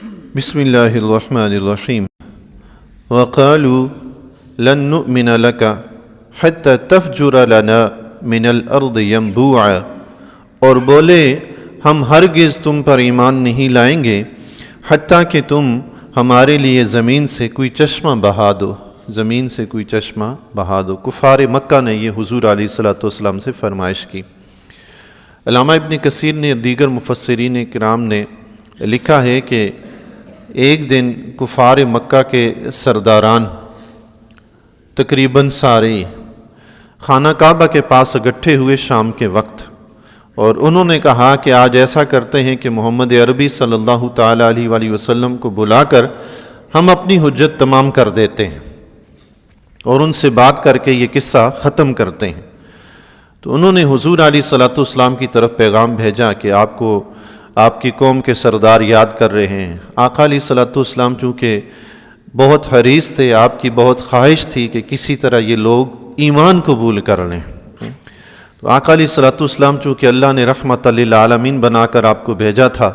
بسم اللہ الرحمن الرحیم وقالوا لن نؤمن لك حتى تفجر لنا من الارض ينبوعا، اور بولے ہم ہرگز تم پر ایمان نہیں لائیں گے حتیٰ کہ تم ہمارے لیے زمین سے کوئی چشمہ بہا دو، زمین سے کوئی چشمہ بہا دو۔ کفار مکہ نے یہ حضور علیہ الصلوۃ والسلام سے فرمائش کی۔ علامہ ابن کثیر نے دیگر مفسرین کرام نے لکھا ہے کہ ایک دن کفار مکہ کے سرداران تقریباً سارے خانہ کعبہ کے پاس اکٹھے ہوئے شام کے وقت، اور انہوں نے کہا کہ آج ایسا کرتے ہیں کہ محمد عربی صلی اللہ تعالیٰ علیہ وآلہ وسلم کو بلا کر ہم اپنی حجت تمام کر دیتے ہیں اور ان سے بات کر کے یہ قصہ ختم کرتے ہیں۔ تو انہوں نے حضور علیہ الصلوۃ والسلام کی طرف پیغام بھیجا کہ آپ کو آپ کی قوم کے سردار یاد کر رہے ہیں۔ آقا علیہ الصلوۃ والسلام چونکہ بہت حریص تھے، آپ کی بہت خواہش تھی کہ کسی طرح یہ لوگ ایمان قبول کر لیں، تو آقا علیہ الصلوۃ والسلام چونکہ اللہ نے رحمت للعالمین بنا کر آپ کو بھیجا تھا،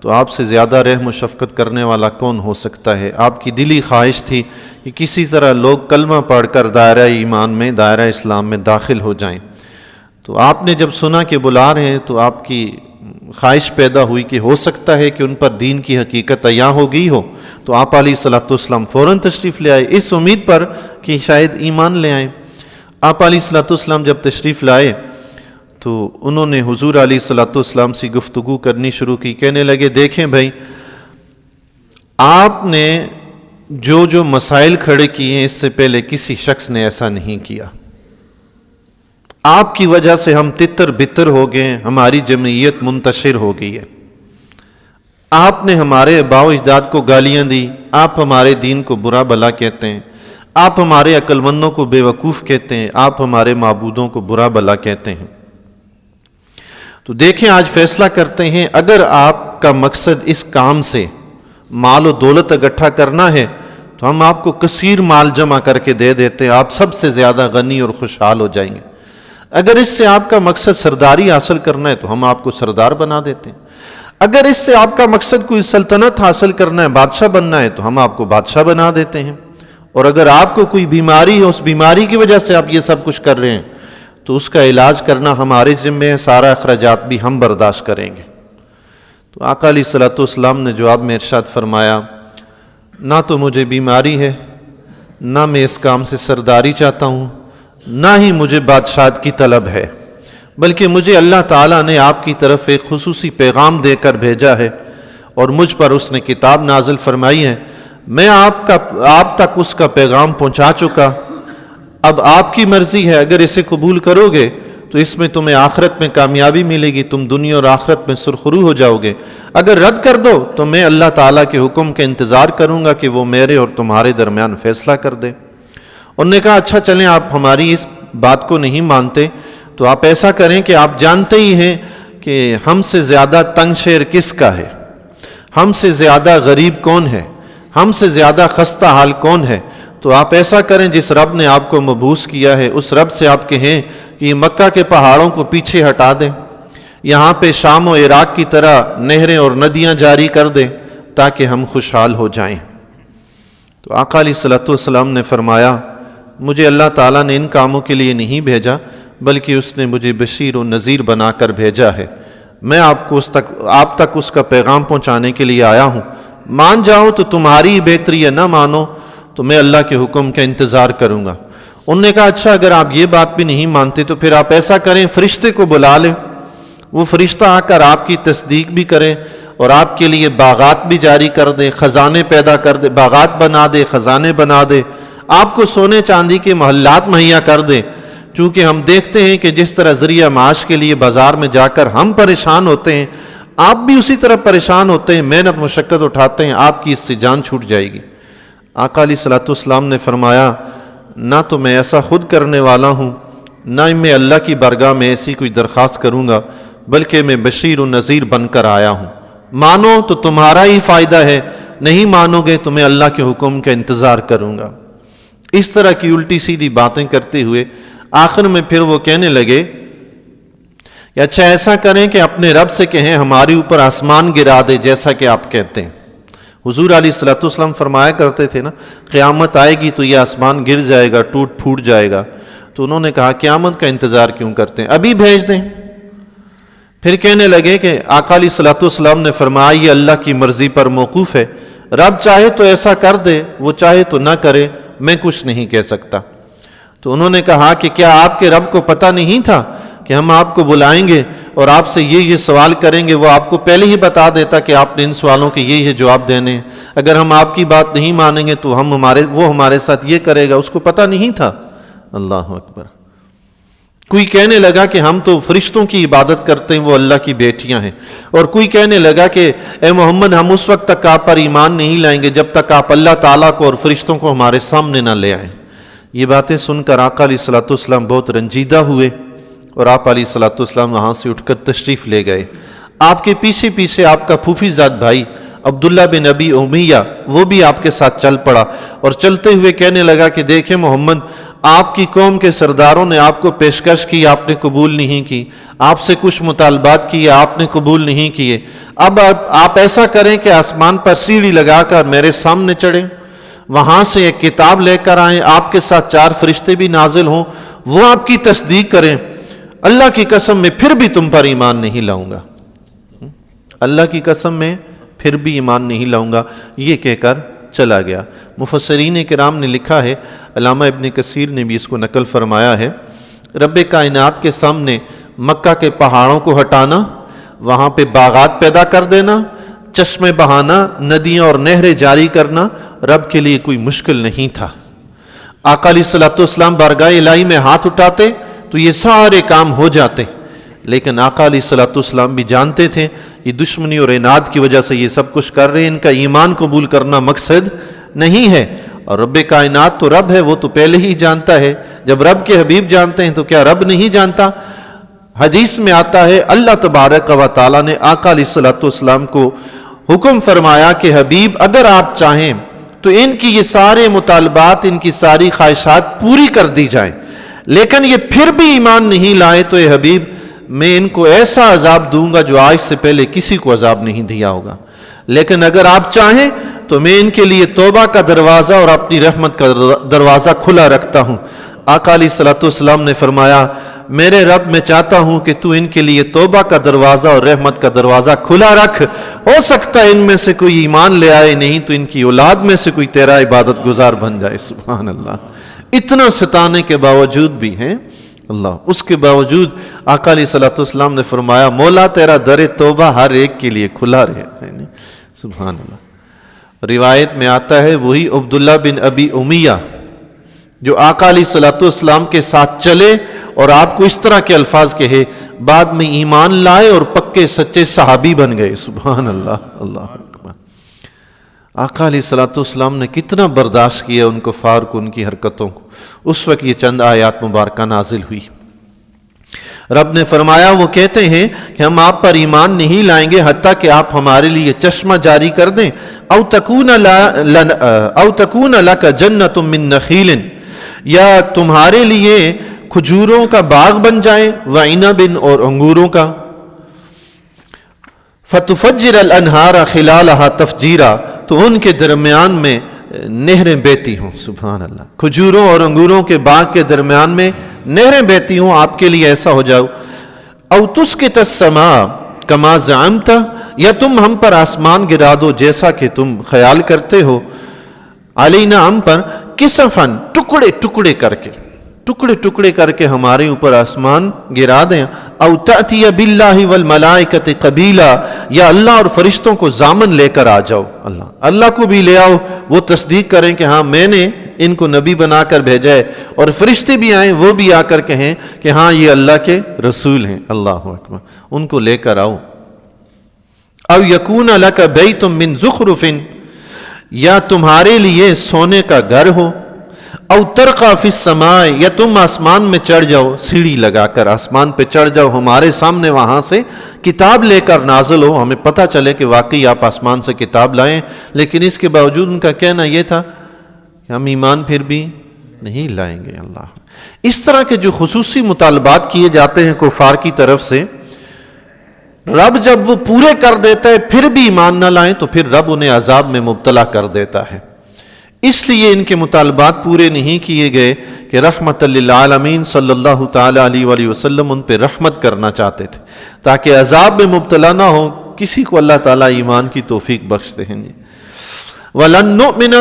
تو آپ سے زیادہ رحم و شفقت کرنے والا کون ہو سکتا ہے۔ آپ کی دلی خواہش تھی کہ کسی طرح لوگ کلمہ پڑھ کر دائرہ ایمان میں، دائرہ اسلام میں داخل ہو جائیں۔ تو آپ نے جب سنا کہ بلا رہے ہیں تو آپ کی خواہش پیدا ہوئی کہ ہو سکتا ہے کہ ان پر دین کی حقیقت عیاں ہو گئی ہو، تو آپ علیہ الصلوۃ والسلام فوراً تشریف لے آئے اس امید پر کہ شاید ایمان لے آئیں۔ آپ علیہ الصلوۃ والسلام جب تشریف لائے تو انہوں نے حضور علیہ الصلوۃ والسلام سے گفتگو کرنی شروع کی۔ کہنے لگے دیکھیں بھائی، آپ نے جو مسائل کھڑے کیے ہیں اس سے پہلے کسی شخص نے ایسا نہیں کیا۔ آپ کی وجہ سے ہم تتر بتر ہو گئے ہیں، ہماری جمعیت منتشر ہو گئی ہے۔ آپ نے ہمارے آباء و اجداد کو گالیاں دی، آپ ہمارے دین کو برا بھلا کہتے ہیں، آپ ہمارے عقل مندوں کو بے وقوف کہتے ہیں، آپ ہمارے معبودوں کو برا بھلا کہتے ہیں۔ تو دیکھیں آج فیصلہ کرتے ہیں، اگر آپ کا مقصد اس کام سے مال و دولت اکٹھا کرنا ہے تو ہم آپ کو کثیر مال جمع کر کے دے دیتے ہیں، آپ سب سے زیادہ غنی اور خوشحال ہو جائیں گے۔ اگر اس سے آپ کا مقصد سرداری حاصل کرنا ہے تو ہم آپ کو سردار بنا دیتے ہیں۔ اگر اس سے آپ کا مقصد کوئی سلطنت حاصل کرنا ہے، بادشاہ بننا ہے، تو ہم آپ کو بادشاہ بنا دیتے ہیں۔ اور اگر آپ کو کوئی بیماری ہے، اس بیماری کی وجہ سے آپ یہ سب کچھ کر رہے ہیں، تو اس کا علاج کرنا ہمارے ذمہ ہے، سارا اخراجات بھی ہم برداشت کریں گے۔ تو آقا علیہ الصلوۃ والسلام نے جواب میں ارشاد فرمایا، نہ تو مجھے بیماری ہے، نہ میں اس کام سے سرداری چاہتا ہوں، نہ ہی مجھے بادشاہت کی طلب ہے، بلکہ مجھے اللہ تعالیٰ نے آپ کی طرف ایک خصوصی پیغام دے کر بھیجا ہے اور مجھ پر اس نے کتاب نازل فرمائی ہے، میں آپ تک اس کا پیغام پہنچا چکا۔ اب آپ کی مرضی ہے، اگر اسے قبول کرو گے تو اس میں تمہیں آخرت میں کامیابی ملے گی، تم دنیا اور آخرت میں سرخرو ہو جاؤ گے۔ اگر رد کر دو تو میں اللہ تعالیٰ کے حکم کا انتظار کروں گا کہ وہ میرے اور تمہارے درمیان فیصلہ کر دے۔ انہوں نے کہا اچھا چلیں، آپ ہماری اس بات کو نہیں مانتے تو آپ ایسا کریں کہ آپ جانتے ہی ہیں کہ ہم سے زیادہ تنگ شیر کس کا ہے، ہم سے زیادہ غریب کون ہے، ہم سے زیادہ خستہ حال کون ہے، تو آپ ایسا کریں جس رب نے آپ کو مبعوث کیا ہے اس رب سے آپ کہیں کہ یہ مکہ کے پہاڑوں کو پیچھے ہٹا دیں، یہاں پہ شام و عراق کی طرح نہریں اور ندیاں جاری کر دیں تاکہ ہم خوشحال ہو جائیں۔ تو آقا علیہ الصلوۃ والسلام نے فرمایا، مجھے اللہ تعالیٰ نے ان کاموں کے لیے نہیں بھیجا، بلکہ اس نے مجھے بشیر و نذیر بنا کر بھیجا ہے۔ میں آپ تک اس کا پیغام پہنچانے کے لیے آیا ہوں، مان جاؤ تو تمہاری بہتری ہے، نہ مانو تو میں اللہ کے حکم کا انتظار کروں گا۔ انہوں نے کہا اچھا اگر آپ یہ بات بھی نہیں مانتے تو پھر آپ ایسا کریں، فرشتے کو بلا لیں، وہ فرشتہ آ کر آپ کی تصدیق بھی کرے اور آپ کے لیے باغات بھی جاری کر دے، خزانے پیدا کر دے، باغات بنا دے، خزانے بنا دے، آپ کو سونے چاندی کے محلات مہیا کر دیں۔ چونکہ ہم دیکھتے ہیں کہ جس طرح ذریعہ معاش کے لیے بازار میں جا کر ہم پریشان ہوتے ہیں، آپ بھی اسی طرح پریشان ہوتے ہیں، محنت مشقت اٹھاتے ہیں، آپ کی اس سے جان چھوٹ جائے گی۔ آقا علیہ الصلوۃ والسلام نے فرمایا، نہ تو میں ایسا خود کرنے والا ہوں، نہ میں اللہ کی بارگاہ میں ایسی کوئی درخواست کروں گا، بلکہ میں بشیر و نذیر بن کر آیا ہوں۔ مانو تو تمہارا ہی فائدہ ہے، نہیں مانو گے تو میں اللہ کے حکم کا انتظار کروں گا۔ اس طرح کی الٹی سیدھی باتیں کرتے ہوئے آخر میں پھر وہ کہنے لگے کہ اچھا ایسا کریں کہ اپنے رب سے کہیں ہمارے اوپر آسمان گرا دے جیسا کہ آپ کہتے ہیں۔ حضور علیہ الصلوۃ والسلام فرمایا کرتے تھے نا، قیامت آئے گی تو یہ آسمان گر جائے گا، ٹوٹ پھوٹ جائے گا. تو انہوں نے کہا قیامت کا انتظار کیوں کرتے ہیں، ابھی بھیج دیں. پھر کہنے لگے کہ آقا علیہ الصلوۃ والسلام نے فرمایا یہ اللہ کی مرضی پر موقوف ہے، رب چاہے تو ایسا کر دے، وہ چاہے تو نہ کرے، میں کچھ نہیں کہہ سکتا. تو انہوں نے کہا کہ کیا آپ کے رب کو پتہ نہیں تھا کہ ہم آپ کو بلائیں گے اور آپ سے یہ سوال کریں گے، وہ آپ کو پہلے ہی بتا دیتا کہ آپ نے ان سوالوں کے یہ جواب دینے ہیں. اگر ہم آپ کی بات نہیں مانیں گے تو وہ ہمارے ساتھ یہ کرے گا، اس کو پتہ نہیں تھا. اللہ اکبر. کوئی کہنے لگا کہ ہم تو فرشتوں کی عبادت کرتے ہیں، وہ اللہ کی بیٹیاں ہیں. اور کوئی کہنے لگا کہ اے محمد ہم اس وقت تک آپ پر ایمان نہیں لائیں گے جب تک آپ اللہ تعالیٰ کو اور فرشتوں کو ہمارے سامنے نہ لے آئیں. یہ باتیں سن کر آقا علیہ الصلوۃ والسلام بہت رنجیدہ ہوئے اور آپ علیہ الصلوۃ والسلام وہاں سے اٹھ کر تشریف لے گئے. آپ کے پیچھے پیچھے آپ کا پھوپھی زاد بھائی عبداللہ بن ابی امیہ وہ بھی آپ کے ساتھ چل پڑا اور چلتے ہوئے کہنے لگا کہ دیکھیں محمد، آپ کی قوم کے سرداروں نے آپ کو پیشکش کی، آپ نے قبول نہیں کی، آپ سے کچھ مطالبات کیے، آپ نے قبول نہیں کیے. اب آپ ایسا کریں کہ آسمان پر سیڑھی لگا کر میرے سامنے چڑھیں، وہاں سے ایک کتاب لے کر آئیں، آپ کے ساتھ 4 فرشتے بھی نازل ہوں، وہ آپ کی تصدیق کریں. اللہ کی قسم میں پھر بھی تم پر ایمان نہیں لاؤں گا، اللہ کی قسم میں پھر بھی ایمان نہیں لاؤں گا، یہ کہہ کر چلا گیا. مفسرین کرام نے لکھا ہے، علامہ ابن کثیر نے بھی اس کو نقل فرمایا ہے، رب کائنات کے سامنے مکہ کے پہاڑوں کو ہٹانا، وہاں پہ باغات پیدا کر دینا، چشمے بہانا، ندیاں اور نہریں جاری کرنا رب کے لیے کوئی مشکل نہیں تھا. آقا علیہ الصلوۃ والسلام بارگاہ الہی میں ہاتھ اٹھاتے تو یہ سارے کام ہو جاتے. لیکن آقا علیہ الصلوۃ والسلام بھی جانتے تھے یہ دشمنی اور عناد کی وجہ سے یہ سب کچھ کر رہے ہیں، ان کا ایمان قبول کرنا مقصد نہیں ہے. اور رب کائنات تو رب ہے، وہ تو پہلے ہی جانتا ہے. جب رب کے حبیب جانتے ہیں تو کیا رب نہیں جانتا؟ حدیث میں آتا ہے اللہ تبارک و تعالیٰ نے آقا علیہ الصلوۃ والسلام کو حکم فرمایا کہ حبیب اگر آپ چاہیں تو ان کی یہ سارے مطالبات، ان کی ساری خواہشات پوری کر دی جائیں، لیکن یہ پھر بھی ایمان نہیں لائے تو اے حبیب میں ان کو ایسا عذاب دوں گا جو آج سے پہلے کسی کو عذاب نہیں دیا ہوگا. لیکن اگر آپ چاہیں تو میں ان کے لیے توبہ کا دروازہ اور اپنی رحمت کا دروازہ کھلا رکھتا ہوں. آقا علیہ الصلوۃ والسلام نے فرمایا میرے رب میں چاہتا ہوں کہ تو ان کے لیے توبہ کا دروازہ اور رحمت کا دروازہ کھلا رکھ، ہو سکتا ہے ان میں سے کوئی ایمان لے آئے، نہیں تو ان کی اولاد میں سے کوئی تیرا عبادت گزار بن جائے. سبحان اللہ. اتنا ستانے کے باوجود بھی ہیں اللہ، اس کے باوجود آقا علیہ الصلوۃ والسلام نے فرمایا مولا تیرا در توبہ ہر ایک کے لیے کھلا رہے. سبحان اللہ. روایت میں آتا ہے وہی عبداللہ بن ابی امیہ جو آقا علیہ الصلوۃ والسلام کے ساتھ چلے اور آپ کو اس طرح کے الفاظ کہے، بعد میں ایمان لائے اور پکے سچے صحابی بن گئے. سبحان اللہ. اللہ اکبر. آقا علیہ الصلوۃ والسلام نے کتنا برداشت کیا ان کفار کو، ان کی حرکتوں کو. اس وقت یہ چند آیات مبارکہ نازل ہوئی. رب نے فرمایا وہ کہتے ہیں کہ ہم آپ پر ایمان نہیں لائیں گے حتیٰ کہ آپ ہمارے لیے چشمہ جاری کر دیں، او تکون لک جنت من نخیل، یا تمہارے لیے کھجوروں کا باغ بن جائے، وعنب اور انگوروں کا، فتفجر الانہار خلالہا تفجیرا، تو ان کے درمیان میں نہریں بہتی ہوں. سبحان اللہ. کھجوروں اور انگوروں کے باغ کے درمیان میں نہریں بہتی ہوں، آپ کے لیے ایسا ہو جاؤ. او تسقط السماء کما زعمت، یا تم ہم پر آسمان گرا دو جیسا کہ تم خیال کرتے ہو، علینا ہم پر کسفن ٹکڑے ٹکڑے کر کے ہمارے اوپر آسمان گرا دیں. او تأتی باللہ والملائکۃ قبیلا، یا اللہ اور فرشتوں کو ضامن لے کر آ جاؤ. اللہ کو بھی لے آؤ، وہ تصدیق کریں کہ ہاں میں نے ان کو نبی بنا کر بھیجا ہے، اور فرشتے بھی آئیں وہ بھی آ کر کہیں کہ ہاں یہ اللہ کے رسول ہیں. اللہ اکبر. ان کو لے کر آؤ. او یکون لک بیت من زخرف، یا تمہارے لیے سونے کا گھر ہو، او ترقی فی السماء، یا تم آسمان میں چڑھ جاؤ، سیڑھی لگا کر آسمان پہ چڑھ جاؤ، ہمارے سامنے وہاں سے کتاب لے کر نازل ہو، ہمیں پتہ چلے کہ واقعی آپ آسمان سے کتاب لائیں. لیکن اس کے باوجود ان کا کہنا یہ تھا کہ ہم ایمان پھر بھی نہیں لائیں گے. اللہ. اس طرح کے جو خصوصی مطالبات کیے جاتے ہیں کفار کی طرف سے، رب جب وہ پورے کر دیتا ہے پھر بھی ایمان نہ لائیں تو پھر رب انہیں عذاب میں مبتلا کر دیتا ہے. اس لیے ان کے مطالبات پورے نہیں کیے گئے کہ رحمت للعالمین صلی اللہ تعالی علیہ وآلہ وسلم ان پہ رحمت کرنا چاہتے تھے تاکہ عذاب میں مبتلا نہ ہو. کسی کو اللہ تعالیٰ ایمان کی توفیق بخشتے ہیں. وَلَن نُؤْمِنَ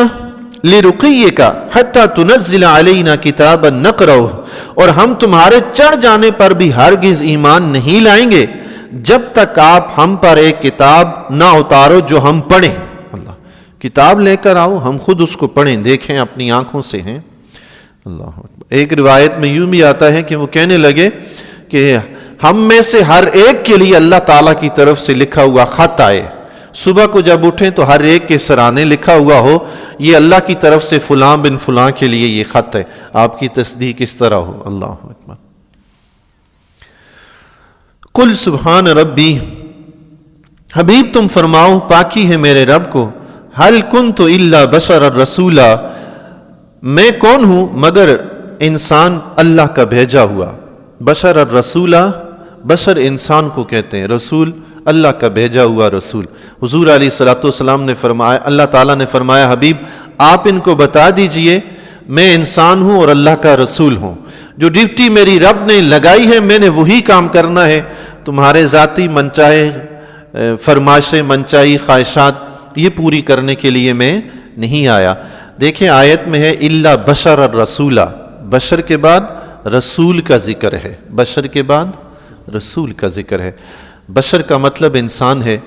لِرُقِيِّكَ حَتَّى تُنَزِّلَ عَلَيْنَا كِتَابًا نَقْرَؤُهُ، اور ہم تمہارے چڑھ جانے پر بھی ہرگز ایمان نہیں لائیں گے جب تک آپ ہم پر ایک کتاب نہ اتارو جو ہم پڑھیں. اللہ کتاب لے کر آؤ، ہم خود اس کو پڑھیں، دیکھیں اپنی آنکھوں سے ہیں. اللہ اکبر. ایک روایت میں یوں بھی آتا ہے کہ وہ کہنے لگے کہ ہم میں سے ہر ایک کے لیے اللہ تعالیٰ کی طرف سے لکھا ہوا خط آئے. صبح کو جب اٹھیں تو ہر ایک کے سرانے لکھا ہوا ہو یہ اللہ کی طرف سے فلاں بن فلاں کے لیے یہ خط ہے، آپ کی تصدیق اس طرح ہو. اللہ اکبر. قل سبحان ربی، حبیب تم فرماؤ پاکی ہے میرے رب کو. هل كنت الا بشرا رسولا، میں کون ہوں مگر انسان اللہ کا بھیجا ہوا. بشر الرسولہ، بشر انسان کو کہتے ہیں، رسول اللہ کا بھیجا ہوا رسول. حضور علیہ الصلوۃ والسلام نے فرمایا، اللہ تعالیٰ نے فرمایا حبیب آپ ان کو بتا دیجئے میں انسان ہوں اور اللہ کا رسول ہوں. جو ڈیوٹی میری رب نے لگائی ہے میں نے وہی کام کرنا ہے. تمہارے ذاتی منچائے فرمائشیں، منچائی خواہشات یہ پوری کرنے کے لیے میں نہیں آیا. دیکھیں آیت میں ہے الا بشر الرسولہ، بشر کے بعد رسول کا ذکر ہے، بشر کے بعد رسول کا ذکر ہے. بشر کا مطلب انسان ہے.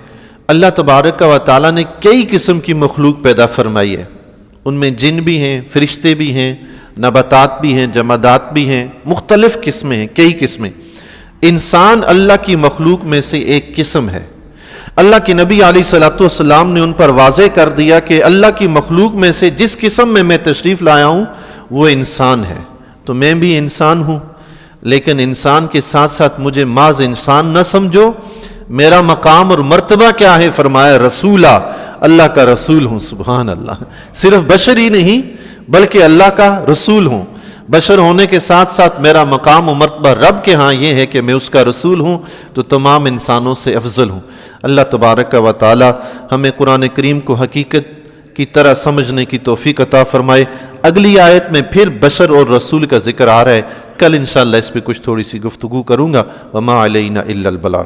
اللہ تبارک و تعالیٰ نے کئی قسم کی مخلوق پیدا فرمائی ہے. ان میں جن بھی ہیں، فرشتے بھی ہیں، نباتات بھی ہیں، جمادات بھی ہیں، مختلف قسمیں ہیں، کئی قسمیں. انسان اللہ کی مخلوق میں سے ایک قسم ہے. اللہ کے نبی علیہ الصلوۃ والسلام نے ان پر واضح کر دیا کہ اللہ کی مخلوق میں سے جس قسم میں تشریف لایا ہوں وہ انسان ہے. تو میں بھی انسان ہوں، لیکن انسان کے ساتھ ساتھ مجھے محض انسان نہ سمجھو. میرا مقام اور مرتبہ کیا ہے؟ فرمایا رسولہ، اللہ کا رسول ہوں. سبحان اللہ. صرف بشر ہی نہیں بلکہ اللہ کا رسول ہوں. بشر ہونے کے ساتھ ساتھ میرا مقام و مرتبہ رب کے ہاں یہ ہے کہ میں اس کا رسول ہوں، تو تمام انسانوں سے افضل ہوں. اللہ تبارک و تعالی ہمیں قرآن کریم کو حقیقت کی طرح سمجھنے کی توفیق عطا فرمائے. اگلی آیت میں پھر بشر اور رسول کا ذکر آ رہا ہے. کل انشاءاللہ اس پہ کچھ تھوڑی سی گفتگو کروں گا. وما علینا الا البلاغ.